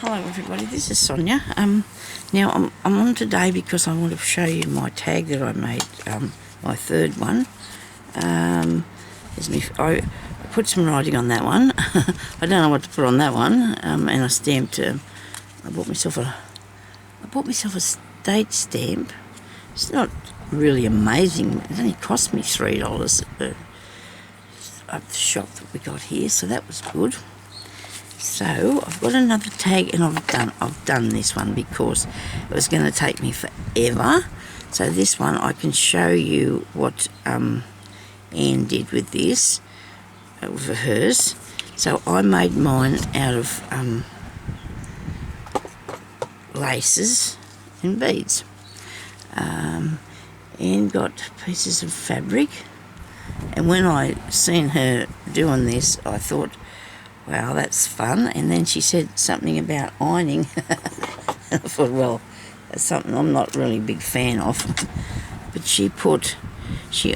Hello everybody, this is Sonya. Now I'm on today because I want to show you my tag that I made, my third one. I put some writing on that one. I don't know what to put on that one, and I stamped. I bought myself a state stamp. It's not really amazing. It only cost me $3 at the shop that we got here, so that was good. So I've got another tag, and I've done this one because it was going to take me forever. So this one I can show you what Anne did with this for hers. So I made mine out of laces and beads. Anne got pieces of fabric, and when I seen her doing this, I thought, wow, that's fun. And then she said something about ironing. I thought, well, that's something I'm not really a big fan of. But she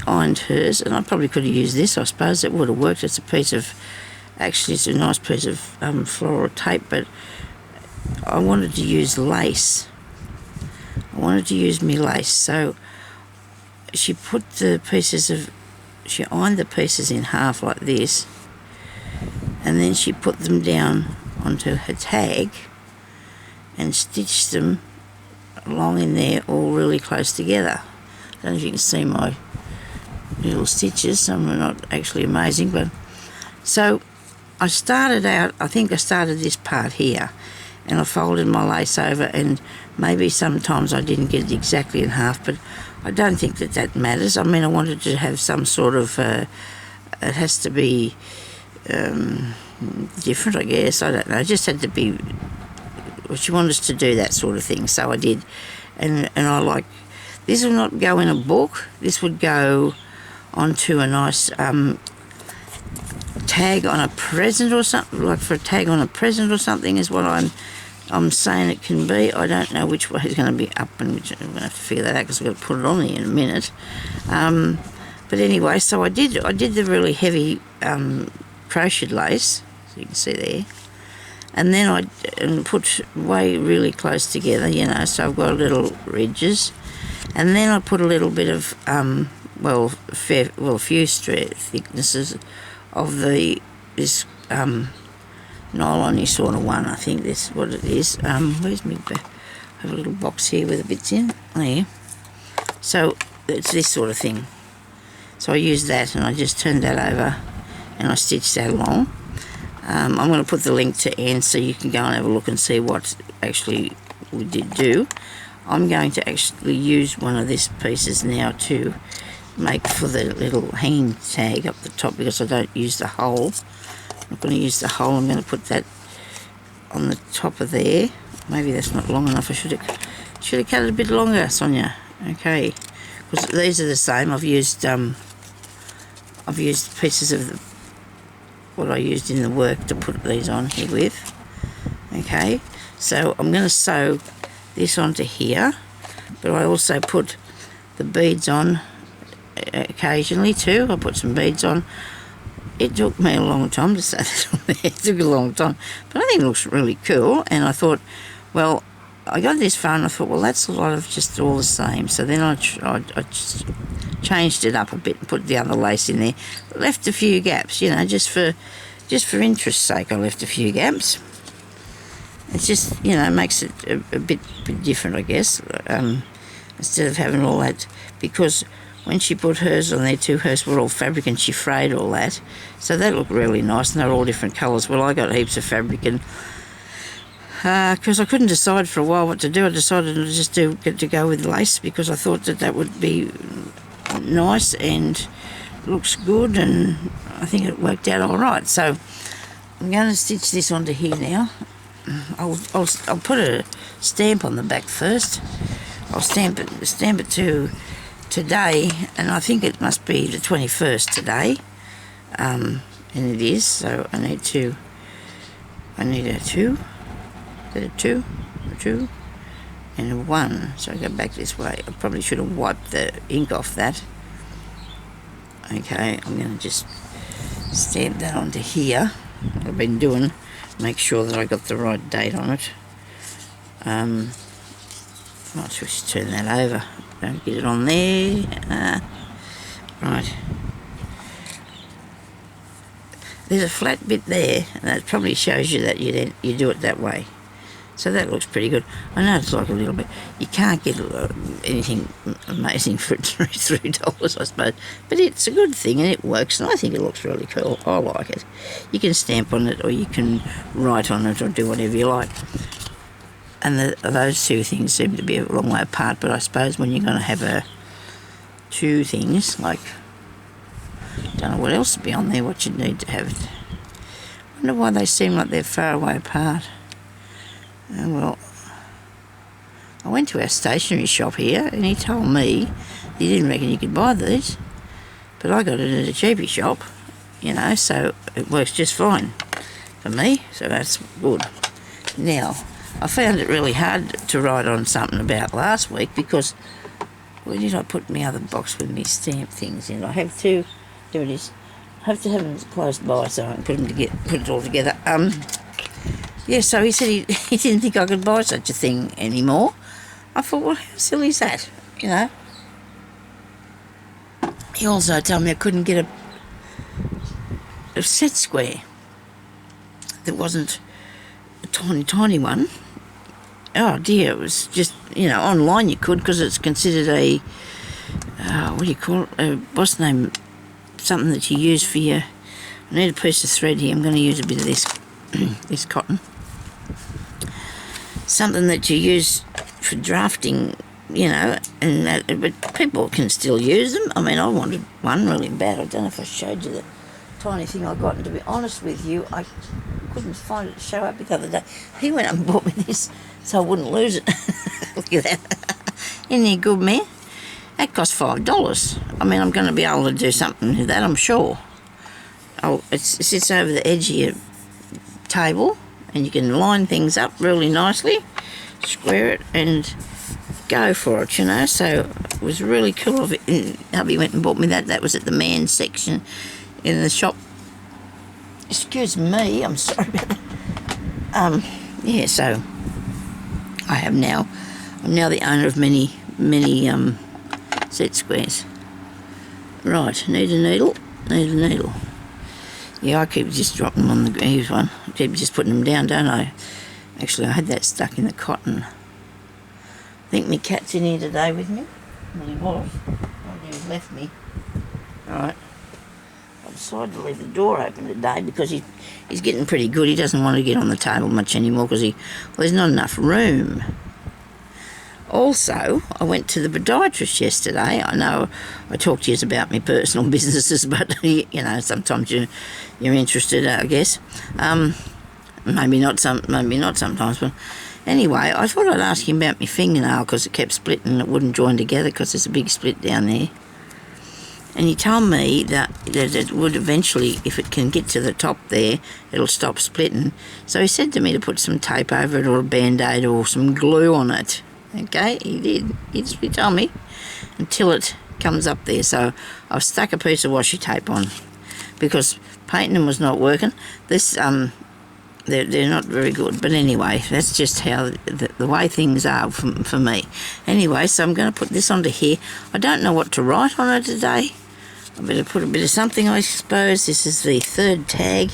ironed hers, and I probably could have used this. I suppose it would have worked. It's a nice piece of floral tape, but I wanted to use lace. I wanted to use me lace. So she ironed the pieces in half like this, and then she put them down onto her tag and stitched them along in there, all really close together. I don't know if you can see my little stitches. Some are not actually amazing, but so I started out, I think I started this part here, and I folded my lace over, and maybe sometimes I didn't get it exactly in half, but I don't think that matters. I mean, I wanted to have some sort of, it has to be different, I guess. I don't know. It just had to be. Well, she wanted us to do that sort of thing, so I did. And I like, this will not go in a book. This would go onto a nice tag on a present or something, like for a tag on a present or something is what I'm saying it can be. I don't know which way it's going to be up, and which I'm going to have to figure that out because I've got to put it on there in a minute. But anyway, so I did the really heavy crocheted lace, so you can see there, and then I put really close together, you know, so I've got little ridges, and then I put a little bit of a few thicknesses of this nylon-y sort of one. I think that's what it is. Where's my I have a little box here with the bits in there. So it's this sort of thing. So I used that, and I just turned that over, and I stitched that along. I'm going to put the link to Anne so you can go and have a look and see what actually we did do. I'm going to actually use one of these pieces now to make for the little hanging tag up the top, because I don't use the hole. I'm not going to use the hole. I'm going to put that on the top of there. Maybe that's not long enough. I should have cut it a bit longer, Sonya. Okay, because these are the same. I've used pieces of what I used in the work to put these on here with. Okay, so I'm going to sew this onto here, but I also put the beads on occasionally too. I put some beads on. It took me a long time to sew this on there. It took a long time, but I think it looks really cool. And I thought, well, I got this far, and I thought, well, that's a lot of just all the same. So then I just changed it up a bit and put the other lace in there. Left a few gaps, you know, just for interest's sake. I left a few gaps. It's just, you know, makes it a bit different, I guess. Instead of having all that, because when she put hers on there too, hers were all fabric, and she frayed all that. So that looked really nice, and they're all different colours. Well, I got heaps of fabric, and because I couldn't decide for a while what to do, I decided to just get to go with lace, because I thought that would be nice and looks good, and I think it worked out all right. So I'm going to stitch this onto here now. I'll put a stamp on the back first. I'll stamp it to today, and I think it must be the 21st today, and it is. So I need a 2, a 2, and a 1. So I go back this way. I probably should have wiped the ink off that. Okay, I'm going to just stamp that onto here. I've been doing make sure that I got the right date on it. Might just turn that over. Don't get it on there. Right. There's a flat bit there, and that probably shows you that you do it that way. So that looks pretty good. I know it's like a little bit. You can't get anything amazing for $3, I suppose. But it's a good thing and it works, and I think it looks really cool. I like it. You can stamp on it, or you can write on it, or do whatever you like. And those two things seem to be a long way apart, but I suppose when you're going to have two things, like, don't know what else would be on there, what you'd need to have it. I wonder why they seem like they're far away apart. Oh, well, I went to our stationery shop here, and he told me he didn't reckon you could buy these, but I got it at a cheapy shop, you know, so it works just fine for me, so that's good. Now, I found it really hard to write on something about last week because where did I put my other box with me stamp things in? I have to, there it is. I have to have them close by so I can put it all together. Yeah, so he said he didn't think I could buy such a thing anymore. I thought, well, how silly is that, you know? He also told me I couldn't get a set square that wasn't a tiny, tiny one. Oh dear, it was just, you know, online you could, because it's considered a, what do you call it, what's the name, something that you use for your, I need a piece of thread here, I'm going to use a bit of this, this cotton. Something that you use for drafting, you know, and that, but people can still use them. I mean, I wanted one really bad. I don't know if I showed you the tiny thing I got, and to be honest with you, I couldn't find it to show up the other day. He went up and bought me this so I wouldn't lose it. Look at that. Isn't he good, man? That cost $5. I mean, I'm going to be able to do something with that, I'm sure. Oh, it sits over the edge of your table, and you can line things up really nicely, square it, and go for it, you know. So it was really cool of it. And hubby went and bought me that. That was at the man section in the shop. Excuse me, I'm sorry about that. Yeah, so I'm now the owner of many set squares. Right, need a needle. Yeah, I keep just dropping them on the ground. Here's one. I keep just putting them down, don't I? Actually, I had that stuck in the cotton. I think my cat's in here today with me. Well, he was. He's left me. Alright. I decided to leave the door open today because he's getting pretty good. He doesn't want to get on the table much anymore because there's not enough room. Also, I went to the podiatrist yesterday. I know I talked to you about my personal businesses, but, you know, sometimes you're interested, I guess. Maybe not sometimes, but anyway, I thought I'd ask him about my fingernail because it kept splitting and it wouldn't join together because there's a big split down there. And he told me that it would eventually, if it can get to the top there, it'll stop splitting. So he said to me to put some tape over it or a Band-Aid or some glue on it. Okay, he did. He told me until it comes up there. So I've stuck a piece of washi tape on because painting them was not working. This they're not very good. But anyway, that's just how the way things are for me. Anyway, so I'm going to put this onto here. I don't know what to write on it today. I better put a bit of something, I suppose. This is the third tag.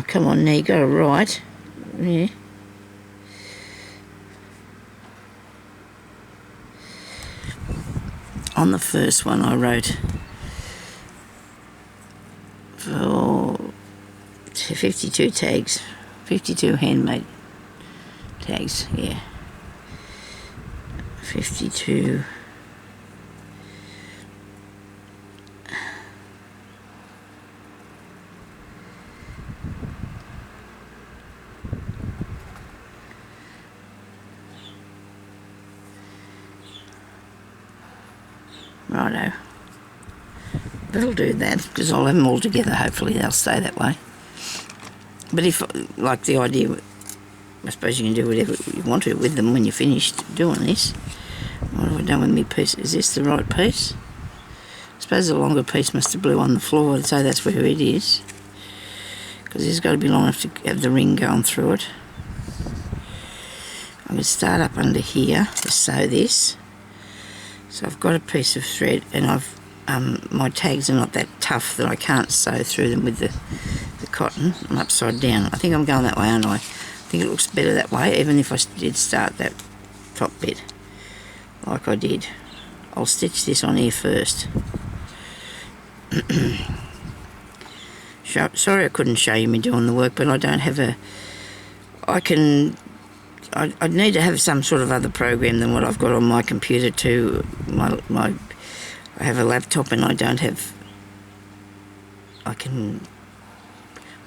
Come on now, you got to write. Yeah. On the first one I wrote for 52 tags, 52 handmade tags, yeah. 52. Righto. That'll do that because I'll have them all together. Hopefully they'll stay that way. But if, like the idea, I suppose you can do whatever you want to with them when you're finished doing this. What have I done with my piece? Is this the right piece? I suppose the longer piece must have blew on the floor, so that's where it is. because this has got to be long enough to have the ring going through it. I'm going to start up under here to sew this. So I've got a piece of thread, and my tags are not that tough that I can't sew through them with the cotton. I'm upside down. I think I'm going that way, aren't I? I think it looks better that way, even if I did start that top bit like I did. I'll stitch this on here first. Sorry I couldn't show you me doing the work, but I don't have I'd need to have some sort of other program than what I've got on my computer to I have a laptop, and I don't have, I'm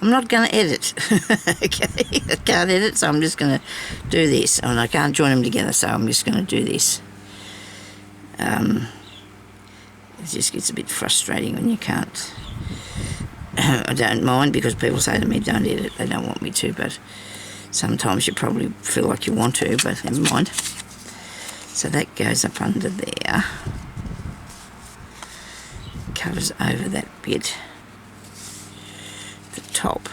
not going to edit. Okay, I can't edit, so I'm just going to do this, and I can't join them together, so I'm just going to do this. It just gets a bit frustrating when you can't. I don't mind, because people say to me, don't edit, they don't want me to, but sometimes you probably feel like you want to, but never mind. So that goes up under there, covers over that bit, the top.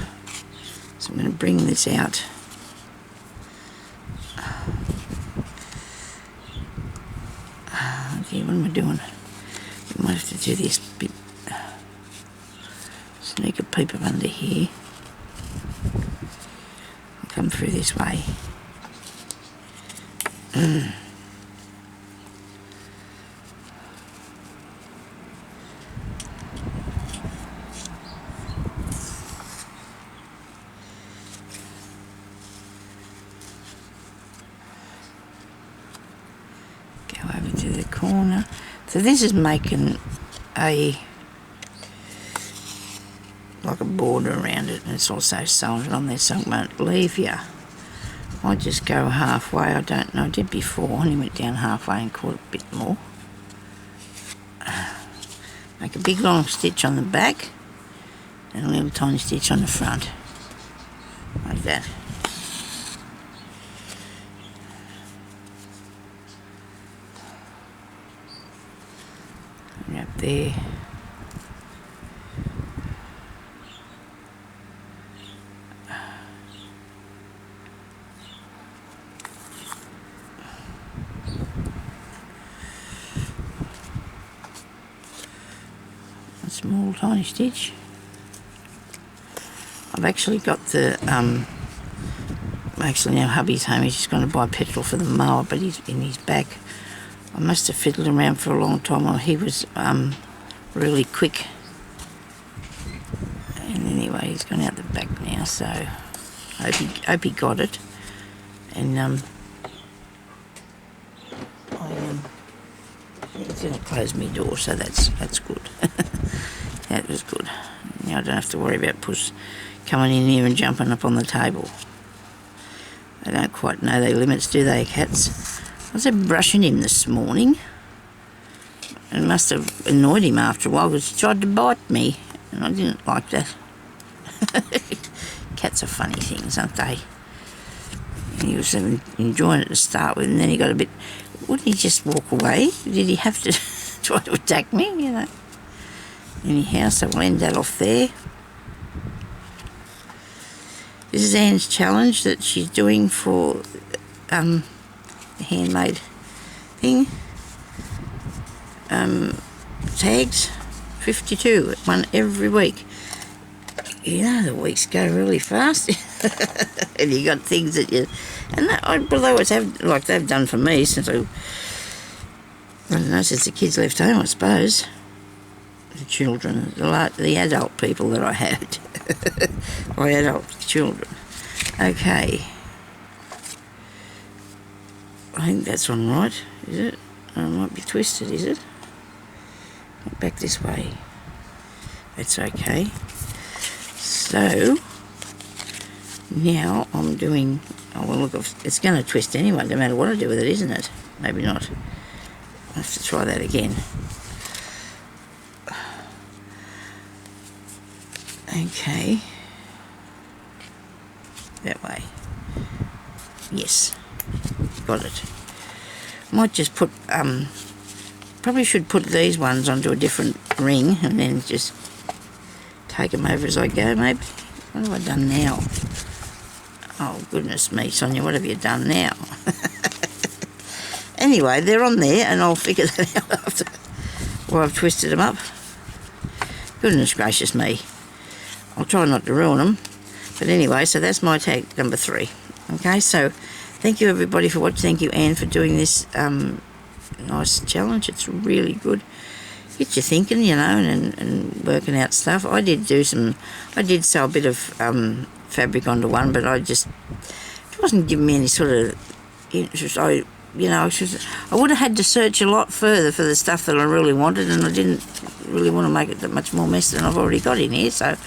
So I'm going to bring this out. Okay, what am I doing? I might have to do this bit. Sneak a peep up under here. I'll come through this way. Go over to the corner. So this is making like a border around it, and it's also sewn it on there so it won't leave you. I just go halfway. I don't know, I did before, I only went down halfway and caught a bit more. Make a big long stitch on the back and a little tiny stitch on the front, like that. And up there. Small tiny stitch. I've actually got the actually now hubby's home, he's just going to buy petrol for the mower, but he's in his back. I must have fiddled around for a long time while he was really quick, and anyway he's gone out the back now, so I hope he got it. And he's going to close my door, so that's good. That was good. Now I don't have to worry about Puss coming in here and jumping up on the table. They don't quite know their limits, do they, cats? I was brushing him this morning. It must have annoyed him after a while, because he tried to bite me, and I didn't like that. Cats are funny things, aren't they? And he was enjoying it to start with, and then he got a bit... Wouldn't he just walk away? Did he have to try to attack me, you know? Anyhow, so we'll end that off there. This is Anne's challenge that she's doing for the handmade thing. Tags, 52, one every week. You know, the weeks go really fast. And you got things that you... And that, although it's like they've done for me since I don't know, since the kids left home, I suppose. The children, the adult people that I had. My adult children. Okay. I think that's on right, is it? Oh, it might be twisted, is it? Back this way. That's okay. So, now I'm doing... Oh, well, look, it's going to twist anyway, no matter what I do with it, isn't it? Maybe not. I'll have to try that again. Okay. That way. Yes. Got it. Might just put, probably should put these ones onto a different ring and then just take them over as I go, maybe. What have I done now? Oh, goodness me, Sonia, what have you done now? Anyway, they're on there, and I'll figure that out after I've twisted them up. Goodness gracious me. I'll try not to ruin them. But anyway, so that's my tag number 3. Okay, so thank you everybody for watching. Thank you, Anne, for doing this nice challenge. It's really good. Gets you thinking, you know, and working out stuff. I did sew a bit of fabric onto one, but it wasn't giving me any sort of interest. I would have had to search a lot further for the stuff that I really wanted, and I didn't really want to make it that much more mess than I've already got in here. So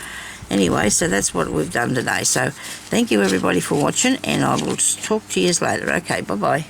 anyway, so that's what we've done today. So thank you everybody for watching, and I will talk to you later. Okay, bye-bye.